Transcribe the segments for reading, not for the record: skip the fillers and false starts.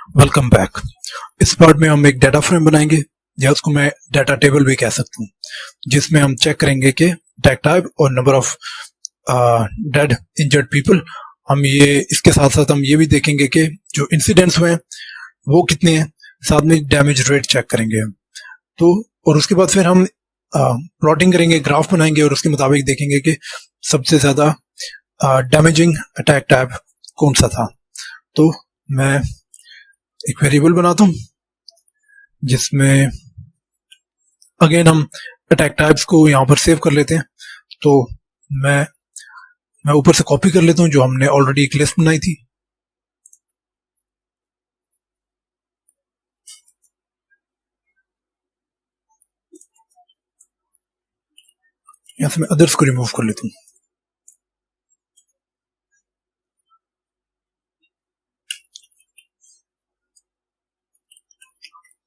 Welcome back. इस part में हम एक डाटा फ्रेम बनाएंगे या उसको मैं डाटा टेबल भी कह सकता हूँ, जिसमें हम चेक करेंगे कि टैग टाइप और number of dead injured people. हम ये इसके साथ साथ हम ये भी देखेंगे कि जो इंसिडेंट्स हुए हैं वो कितने हैं, साथ में डैमेज रेट चेक करेंगे हम। तो और उसके बाद फिर हम प्लॉटिंग करेंगे, ग्राफ बनाएंगे और उसके मुताबिक देखेंगे कि सबसे ज्यादा डैमेजिंग अटैक टाइप कौन सा था। तो मैं एक वेरिएबल बनाता हूँ जिसमें अगेन हम अटैक टाइप्स को यहाँ पर सेव कर लेते हैं। तो मैं ऊपर से कॉपी कर लेता हूँ जो हमने ऑलरेडी एक लिस्ट बनाई थी। यहाँ से मैं अदर्स को रिमूव कर लेता हूँ।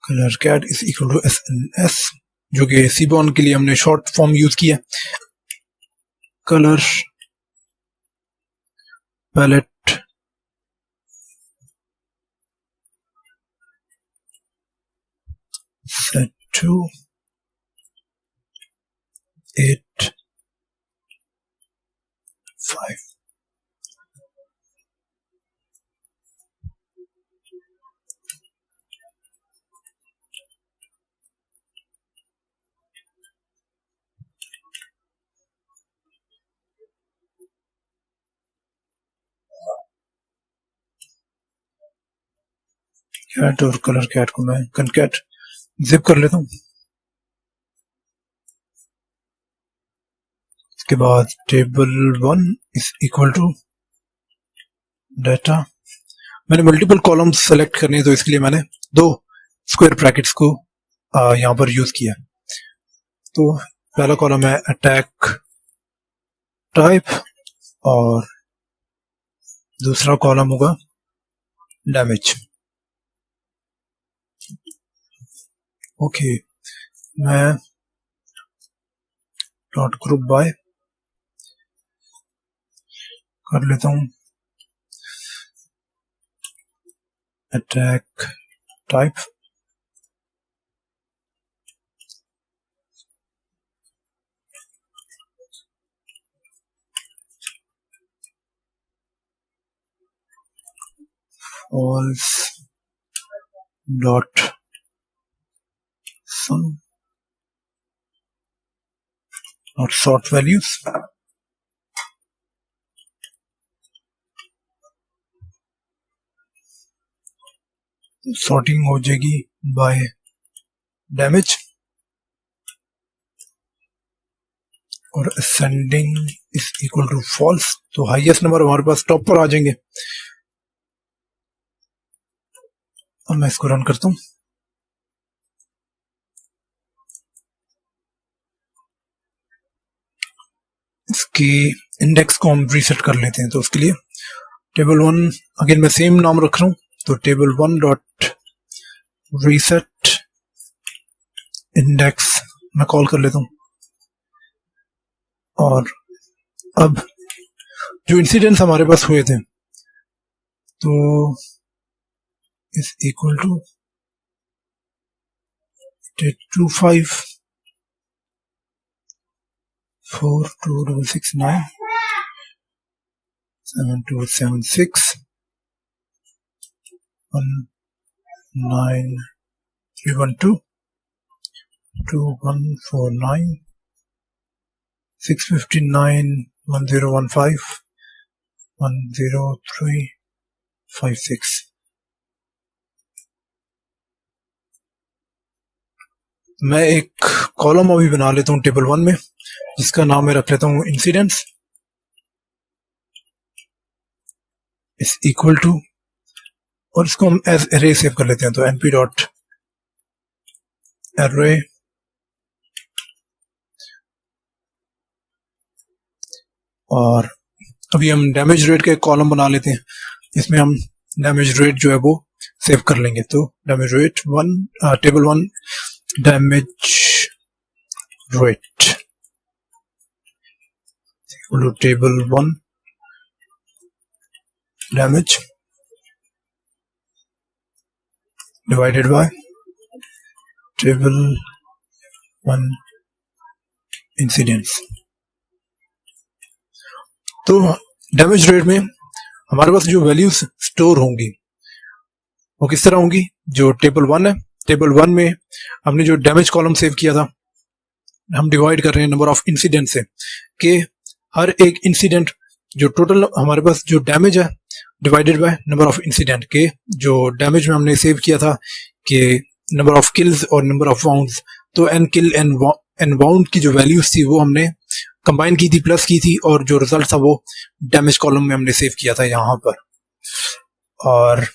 Colour cat is equal to SNS, जो कि सीबॉन के लिए हमने शॉर्ट फॉर्म यूज किया। Colour palette set to 8 5। Cat और कलर कैट को मैं कनकैट जिप कर लेता हूँ। उसके बाद table 1 is equal to data. मैंने मल्टीपल कॉलम्स सेलेक्ट करने हैं, तो इसके लिए मैंने दो स्क्वायर ब्रैकेट्स को यहाँ पर यूज किया। तो पहला कॉलम है अटैक टाइप और दूसरा कॉलम होगा डैमेज। ओके, मैं डॉट ग्रुप बाय कर लेता हूँ attack type false dot sum और sort values। सॉर्टिंग हो जाएगी बाय डैमेज और ascending is equal to false. तो हाईएस्ट नंबर हमारे पास टॉप पर आ जाएंगे। अब मैं इसको रन करता हूँ। इसकी इंडेक्स को हम रीसेट कर लेते हैं। तो उसके लिए टेबल 1 अगेन मैं सेम नाम रख रहा हूँ, तो टेबल 1 डॉट रीसेट इंडेक्स मैं कॉल कर लेता हूँ। और अब जो इंसिडेंट्स हमारे पास हुए थे तो इज इक्वल टू 825 42669 7276 19312 2149 659 1015 10356। मैं एक कॉलम अभी बना लेता हूँ टेबल 1 में, जिसका नाम मैं रख लेता हूँ इंसिडेंट्स इज इक्वल टू, और इसको हम एज एरे सेव कर लेते हैं। तो np डॉट एरे और अभी हम डैमेज रेट का एक कॉलम बना लेते हैं, इसमें हम डैमेज रेट जो है वो सेव कर लेंगे। तो damage rate 1 table 1 damage rate table 1 damage divided bye table 1 incidents. तो डैमेज रेट में हमारे पास जो वैल्यूज स्टोर होंगी वो किस तरह होंगी। जो टेबल 1 है, टेबल 1 में हमने जो डैमेज कॉलम सेव किया था, हम डिवाइड कर रहे हैं नंबर ऑफ इंसिडेंट से, कि हर एक इंसिडेंट जो टोटल हमारे पास जो डैमेज है divided by number of incident, के जो डैमेज में हमने सेव किया था कि नंबर ऑफ किल्स और नंबर ऑफ वाउंड्स, तो एन किल एन वाउंड की जो वैल्यूज थी वो हमने कंबाइन की थी, प्लस की थी, और जो रिजल्ट था वो डैमेज कॉलम में हमने सेव किया था यहाँ पर। और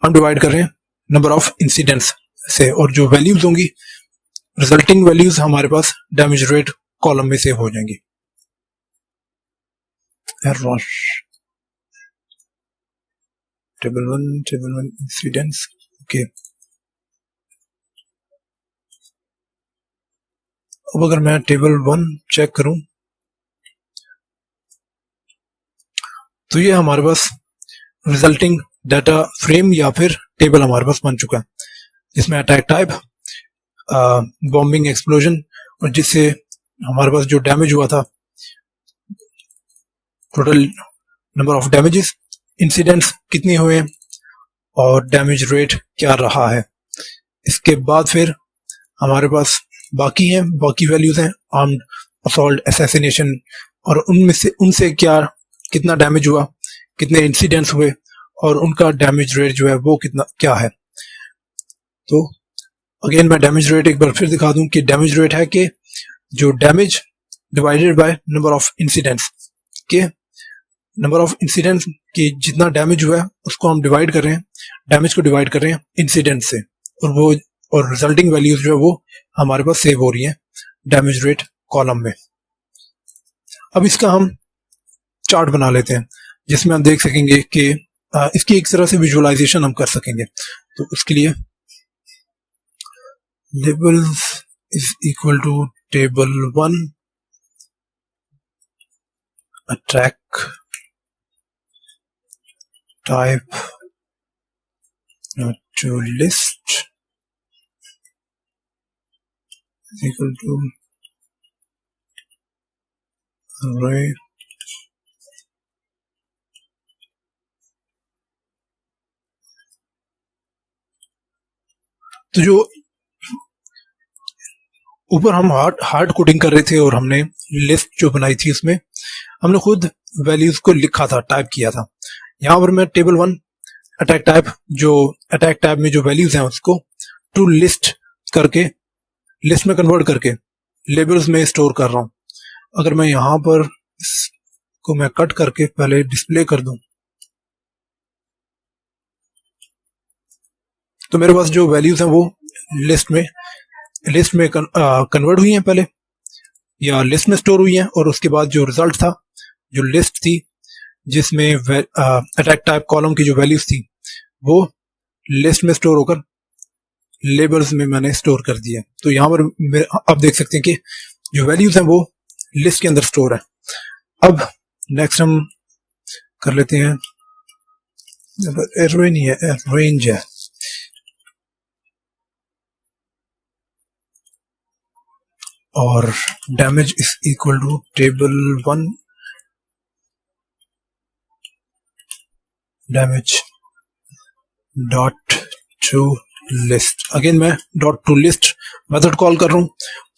हम डिवाइड कर रहे हैं नंबर ऑफ इंसिडेंट्स से, और जो वैल्यूज होंगी रिजल्टिंग वैल्यूज हमारे पास डैमेज रेट कॉलम में सेव हो जाएंगी। Table 1 incidents, okay. अब अगर मैं टेबल 1 चेक करूं तो ये हमारे पास रिजल्टिंग डाटा फ्रेम या फिर टेबल हमारे पास बन चुका है, जिसमें अटैक टाइप, बॉम्बिंग, एक्सप्लोजन, और जिससे हमारे पास जो डैमेज हुआ था, total number of damages, incidents कितने हुए और डैमेज रेट क्या रहा है। इसके बाद फिर हमारे पास बाकी वैल्यूज हैं, आर्म्ड असॉल्ट, असैसिनेशन, और उनसे कितना डैमेज हुआ, कितने इंसिडेंट्स हुए, और उनका डैमेज रेट जो है वो क्या है। तो अगेन मैं डैमेज रेट एक बार फिर दिखा दूं कि डैमेज रेट है कि जो damage divided by number of incidents, के नंबर ऑफ इंसिडेंट्स की जितना डैमेज हुआ है उसको हम डिवाइड कर रहे हैं, डैमेज को डिवाइड कर रहे हैं इंसिडेंट से, और रिजल्टिंग वैल्यूज जो है वो हमारे पास सेव हो रही है डैमेज रेट कॉलम में। अब इसका हम चार्ट बना लेते हैं जिसमें हम देख सकेंगे कि इसकी एक तरह से विजुअलाइजेशन हम कर सकेंगे। तो उसके लिए labels is equal to table 1 attack type to list is equal to array तो जो ऊपर हम हार्ड कोडिंग कर रहे थे और हमने लिस्ट जो बनाई थी उसमें हमने खुद वैल्यूज को लिखा था, टाइप किया था। यहाँ पर मैं टेबल 1 अटैक टाइप में जो वैल्यूज हैं उसको टू लिस्ट करके, लिस्ट में कन्वर्ट करके लेबल्स में स्टोर कर रहा हूं। अगर मैं यहाँ पर इसको मैं कट करके पहले डिस्प्ले कर दूं तो मेरे पास जो वैल्यूज हैं वो लिस्ट में कन्वर्ट हुई हैं पहले, या लिस्ट में स्टोर हुई हैं, और उसके बाद जो रिजल्ट था, जो लिस्ट थी जिसमें अटैक टाइप कॉलम की जो वैल्यूज थी वो लिस्ट में स्टोर होकर लेबल्स में मैंने स्टोर कर दिया। तो यहाँ पर आप देख सकते हैं कि जो वैल्यूज हैं वो लिस्ट के अंदर स्टोर है। अब नेक्स्ट हम कर लेते हैं, एरे नहीं है, रेंज है। और damage is equal to table 1 damage dot to list. Again मैं dot to list method call कर रहा हूँ।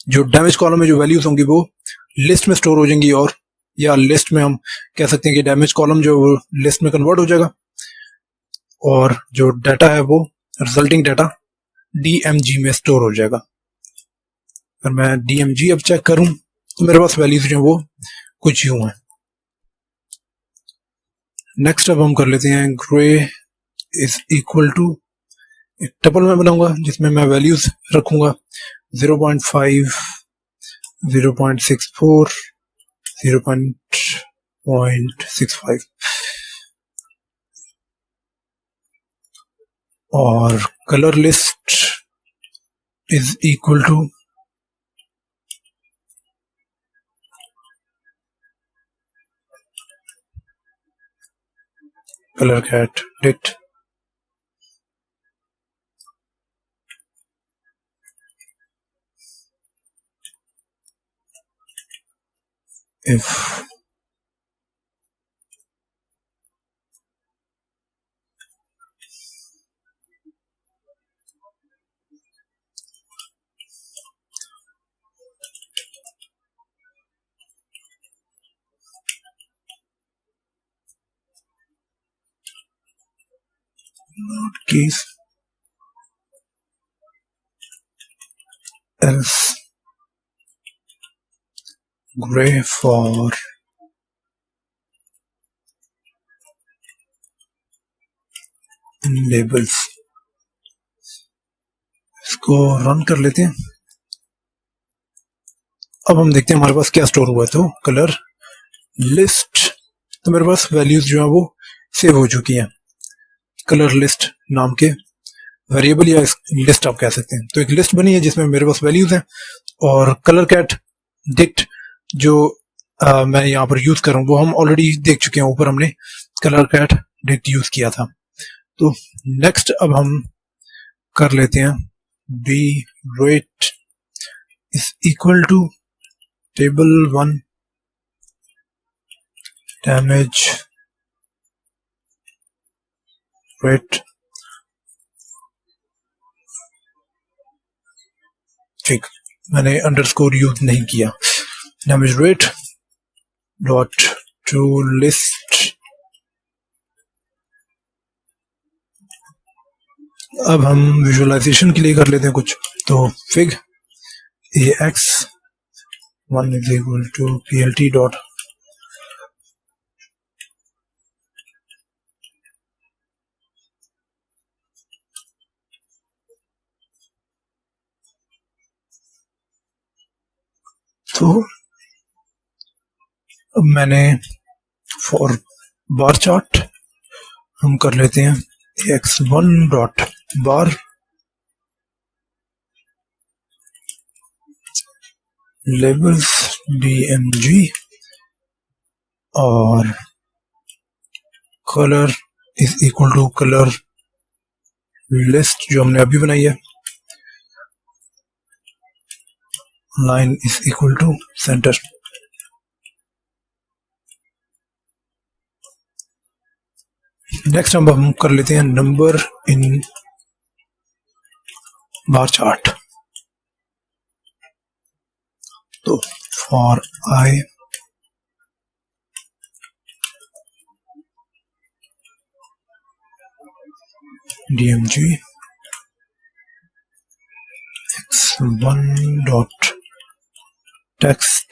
जो डैमेज कॉलम में जो वैल्यूज होंगी वो लिस्ट में स्टोर हो जाएंगी, और या लिस्ट में हम कह सकते हैं कि डैमेज कॉलम जो वो लिस्ट में कन्वर्ट हो जाएगा, और जो डाटा है वो रिजल्टिंग डाटा DMG में स्टोर हो जाएगा। अगर मैं DMG अब चेक करूं तो मेरे पास वैल्यूज जो वो कुछ यूं हैं। नेक्स्ट अब हम कर लेते हैं ग्रे इज इक्वल टू, एक टपल में बनाऊंगा जिसमें मैं वैल्यूज रखूंगा 0.5, 0.64, 0.65, और colour list is equal to colour cat डिट if case else gray for labels. इसको रन कर लेते हैं। अब हम देखते हैं हमारे पास क्या स्टोर हुआ है। तो कलर लिस्ट, तो मेरे पास वैल्यूज जो है वो सेव हो चुकी हैं कलर लिस्ट नाम के वेरिएबल या लिस्ट आप कह सकते हैं। तो एक लिस्ट बनी है जिसमें मेरे पास वैल्यूज हैं और कलर कैट डिक्ट जो मैं यहाँ पर यूज कर रहा हूँ वो हम ऑलरेडी देख चुके हैं, ऊपर हमने कलर कैट डिक्ट यूज किया था। तो नेक्स्ट अब हम कर लेते हैं B weight is equal to table 1 damage rate. ठीक, मैंने अंडरस्कोर यूज नहीं किया। Damage rate dot to list. अब हम विजुअलाइजेशन के लिए कर लेते हैं कुछ। तो fig ax1 is equal to plt dot तो अब मैंने फॉर बार चार्ट हम कर लेते हैं ax1 dot bar labels dmg और colour is equal to colour list जो हमने अभी बनाई है, line is equal to centre. Next हम कर लेते हैं नंबर इन बार चार्ट। तो for i dmg x1 dot text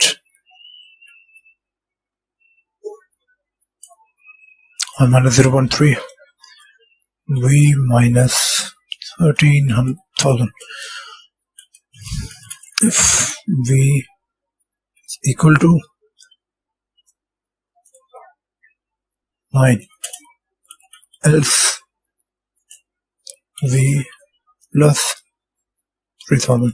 minus 0.3 v minus 13,000 if v is equal to 9 else v plus 3,000।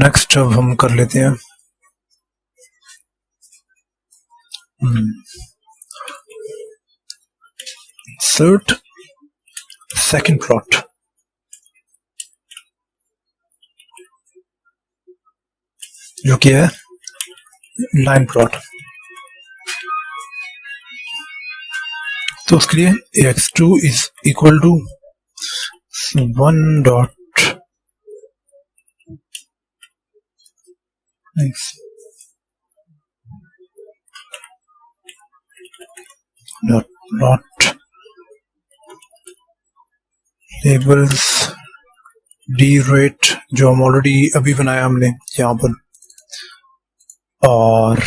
Next अब हम कर लेते हैं इंसर्ट सेकंड प्लॉट। जो कि है लाइन प्लॉट। तो उसके लिए ax2 is equal to 1 dot not labels d-rate जो हम ऑलरेडी अभी बनाया हमने यहाँ पर, और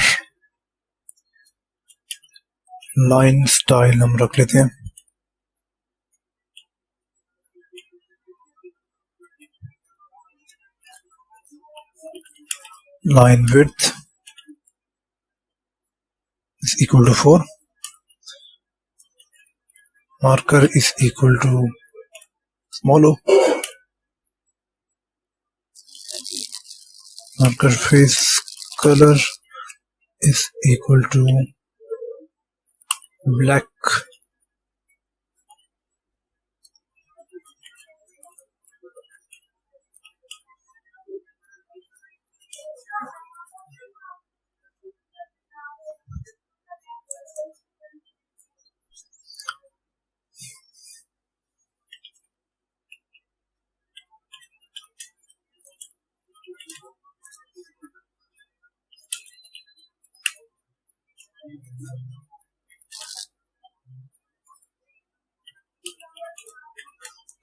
लाइन स्टाइल हम रख लेते हैं line width is equal to 4, marker is equal to small o, marker face color is equal to black,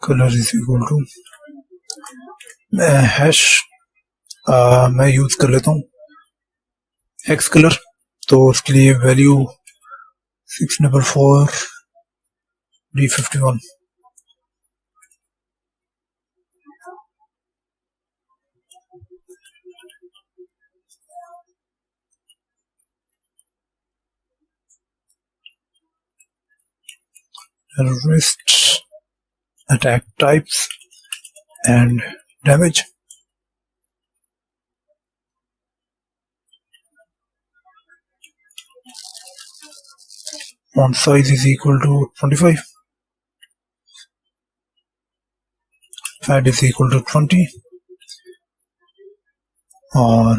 color is equal to hash मैं यूज कर लेता हूँ एक्स कलर, तो उसके लिए value 644 D51, terrorist attack types and damage. Font size is equal to 25. Fat is equal to 20. और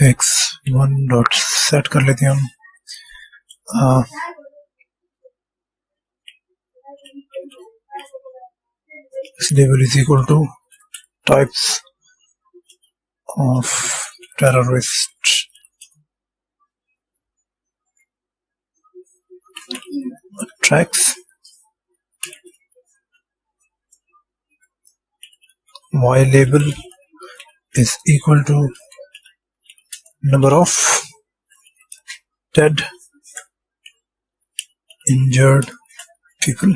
ax1 dot set कर लेते हैं हम, this label is equal to types of terrorist attacks. Y label is equal to number of dead, injured people.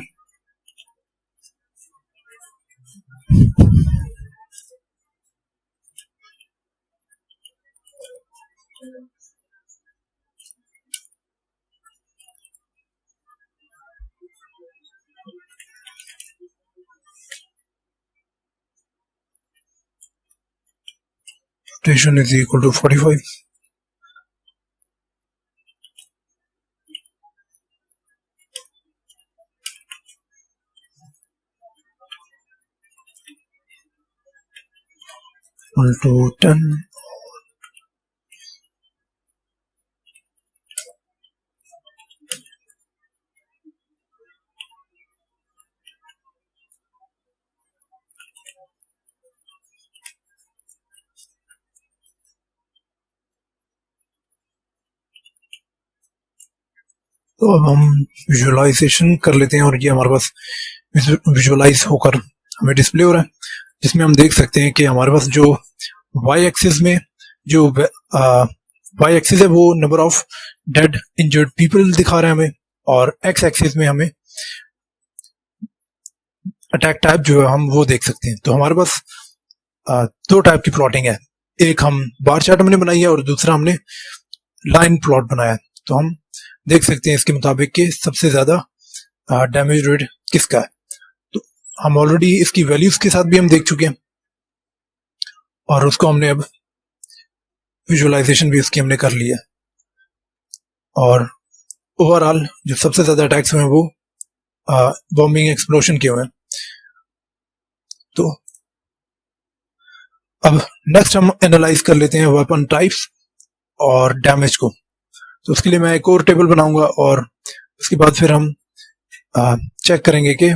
Rotation is equal to 45. Equal to 10. तो अब हम visualisation कर लेते हैं और ये हमारे पास विजुअलाइज होकर हमें डिस्प्ले हो रहा है, जिसमें हम देख सकते हैं कि हमारे पास जो वाई एक्सिस में जो वाई एक्सिस है वो number of dead injured people दिखा रहा है हमें, और एक्स एक्सिस में हमें अटैक टाइप जो है हम वो देख सकते हैं। तो हमारे पास दो टाइप की प्लॉटिंग है, एक हम बार चार्ट हमने बनाई है और दूसरा हमने लाइन प्लॉट बनाया है। तो हम देख सकते हैं इसके मुताबिक कि सबसे ज्यादा डैमेज रेट किसका है। तो हम ऑलरेडी इसकी वैल्यूज के साथ भी हम देख चुके हैं और उसको हमने अब विजुअलाइजेशन भी उसकी हमने कर लिया। और ओवरऑल जो सबसे ज्यादा अटैक्स हुए हैं वो बॉम्बिंग एक्सप्लोशन के हुए हैं। तो अब नेक्स्ट हम एनालाइज कर लेते हैं वेपन टाइप्स और डैमेज को। तो उसके लिए मैं एक और टेबल बनाऊंगा और उसके बाद फिर हम चेक करेंगे कि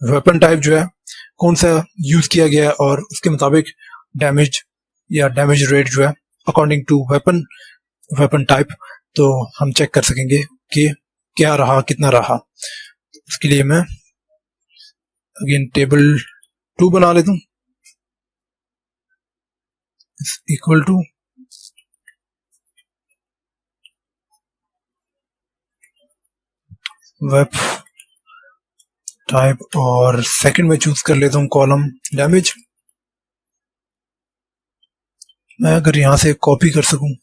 वेपन टाइप जो है कौन सा यूज किया गया है और उसके मुताबिक डैमेज या डैमेज रेट जो है अकॉर्डिंग टू वेपन टाइप तो हम चेक कर सकेंगे कि क्या रहा कितना रहा। उसके लिए मैं अगेन टेबल 2 बना लेता हूं इक्वल टू वेब टाइप और सेकंड में चूज कर लेता हूं कॉलम डैमेज। मैं अगर यहां से कॉपी कर सकूं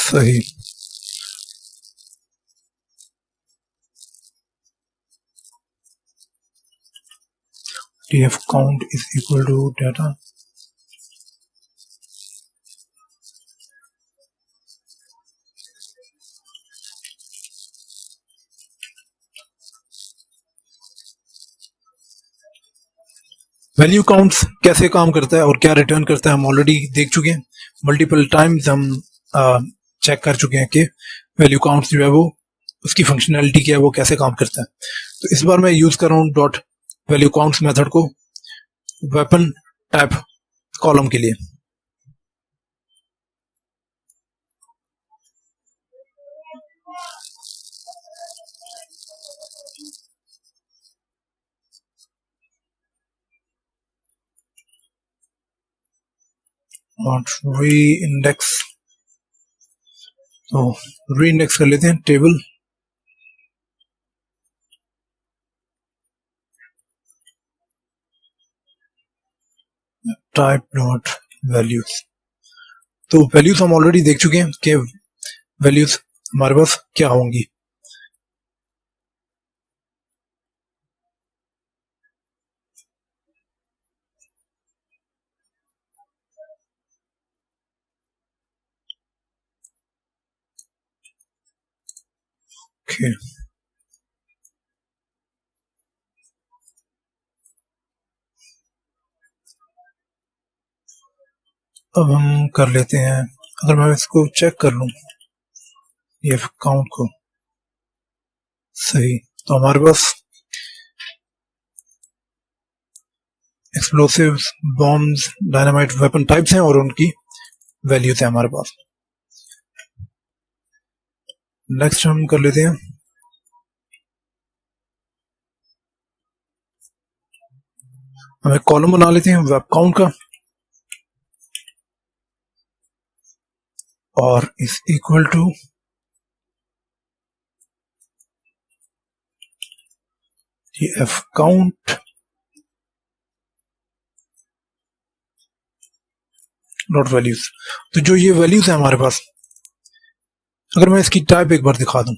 सही। df count is equal to data value counts कैसे काम करता है और क्या रिटर्न करता है हम ऑलरेडी देख चुके हैं। मल्टीपल टाइम्स हम चेक कर चुके हैं कि वैल्यू काउंट्स जो है वो उसकी फंक्शनैलिटी क्या है वो कैसे काम करता है। तो इस बार मैं यूज कर रहा हूँ डॉट वैल्यू काउंट्स मेथड को वेपन टाइप कॉलम के लिए। और री इंडेक्स तो री इंडेक्स कर लेते हैं टेबल टाइप डॉट वैल्यूज। तो वैल्यूज हम ऑलरेडी देख चुके हैं कि वैल्यूज हमारे पास क्या होंगी। ओके अब हम कर लेते हैं, अगर मैं इसको चेक कर लूं ये काउंट को सही, तो हमारे पास explosives bombs dynamite weapon types हैं और उनकी वैल्यूज है हमारे पास। नेक्स्ट हम कर लेते हैं हम एक कॉलम बना लेते हैं वेब काउंट का और is equal to F count dot values. तो जो ये वैल्यूज है हमारे पास, अगर मैं इसकी टाइप एक बार दिखा दूं,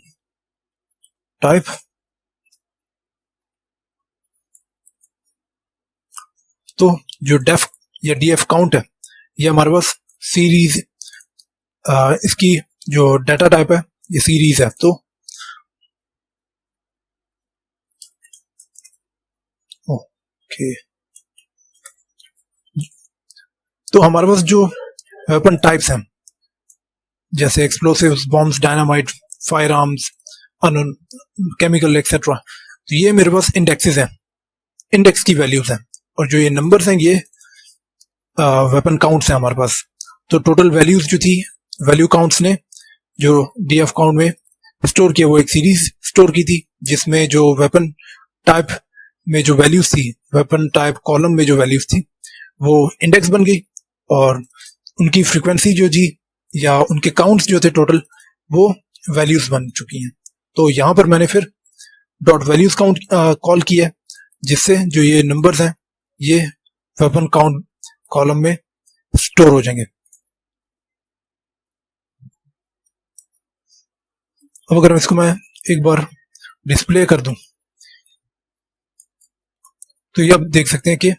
टाइप तो जो डेफ या डीएफ काउंट है ये हमारे पास सीरीज, इसकी जो डाटा टाइप है ये सीरीज है। तो ओके तो हमारे पास जो वेपन टाइप्स हैं जैसे explosives bombs dynamite fire arms, unknown chemical etcetera. तो ये मेरे पास इंडेक्सेस हैं, इंडेक्स की वैल्यूज हैं, और जो ये नंबर्स हैं ये वेपन काउंट्स हैं हमारे पास। तो टोटल वैल्यूज जो थी, वैल्यू काउंट्स ने जो डीएफ काउंट में स्टोर किया वो एक सीरीज स्टोर की थी, जिसमें जो वेपन टाइप में जो वैल्यूज थी, वेपन टाइप कॉलम में जो वैल्यूज थी वो इंडेक्स बन गई, और उनकी फ्रीक्वेंसी जो थी या उनके काउंट्स जो थे टोटल वो वैल्यूज बन चुकी हैं। तो यहां पर मैंने फिर डॉट वैल्यूज काउंट कॉल किया, जिससे जो ये नंबर्स हैं ये वेपन काउंट कॉलम में स्टोर हो जाएंगे। अब अगर इसको मैं एक बार डिस्प्ले कर दूं तो ये आप देख सकते हैं कि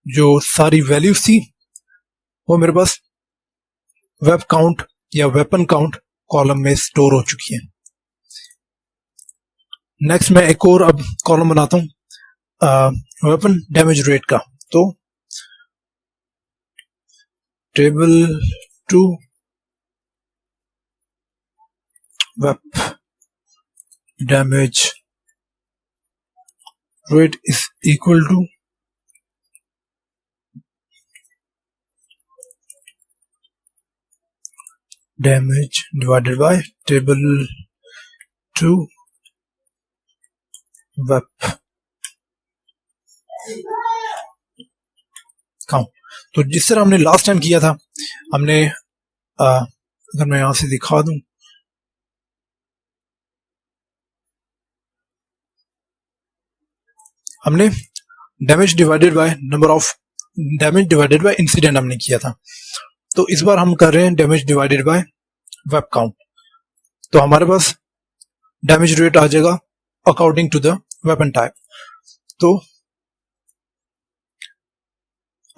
जो सारी वैल्यूज थी वो मेरे पास वेब काउंट या वेपन काउंट कॉलम में स्टोर हो चुकी है। नेक्स्ट मैं एक और अब कॉलम बनाता हूं वेपन डैमेज रेट का। तो table 2 web damage rate is equal to damage divided by table 2 web count। तो जिस तरह हमने लास्ट टाइम किया था, हमने अगर मैं यहां से दिखा दूं, हमने damage divided by number of damage divided bye incident हमने किया था। तो इस बार हम कर रहे हैं damage divided by web count. तो हमारे पास डैमेज रेट आ जाएगा according to the weapon type. तो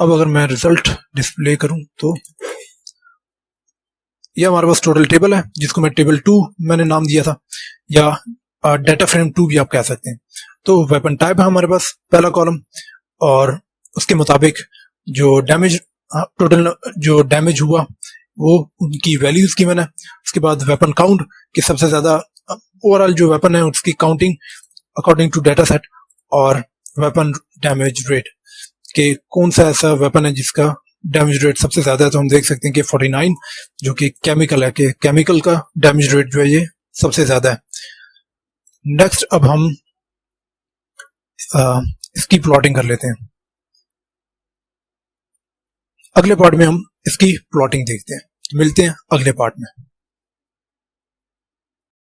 अब अगर मैं रिजल्ट डिस्प्ले करूं तो ये हमारे पास टोटल टेबल है, जिसको मैं टेबल 2 मैंने नाम दिया था, या डेटा फ्रेम 2 भी आप कह सकते हैं। तो वेपन टाइप है हमारे पास पहला कॉलम, और उसके मुताबिक जो डैमेज टोटल जो डैमेज हुआ वो उनकी वैल्यूज की मैंने, उसके बाद वेपन काउंट कि सबसे ज्यादा ओवरऑल जो वेपन है उसकी counting according to data set, और वेपन डैमेज रेट कि कौन सा ऐसा वेपन है जिसका डैमेज रेट सबसे ज्यादा है। तो हम देख सकते हैं कि 49 जो कि केमिकल है, कि केमिकल का डैमेज रेट जो है ये सबसे ज्यादा है। नेक्स्ट अब हम इसकी प्लॉटिंग कर लेते हैं। अगले पार्ट में हम इसकी प्लॉटिंग देखते हैं। मिलते हैं अगले पार्ट में।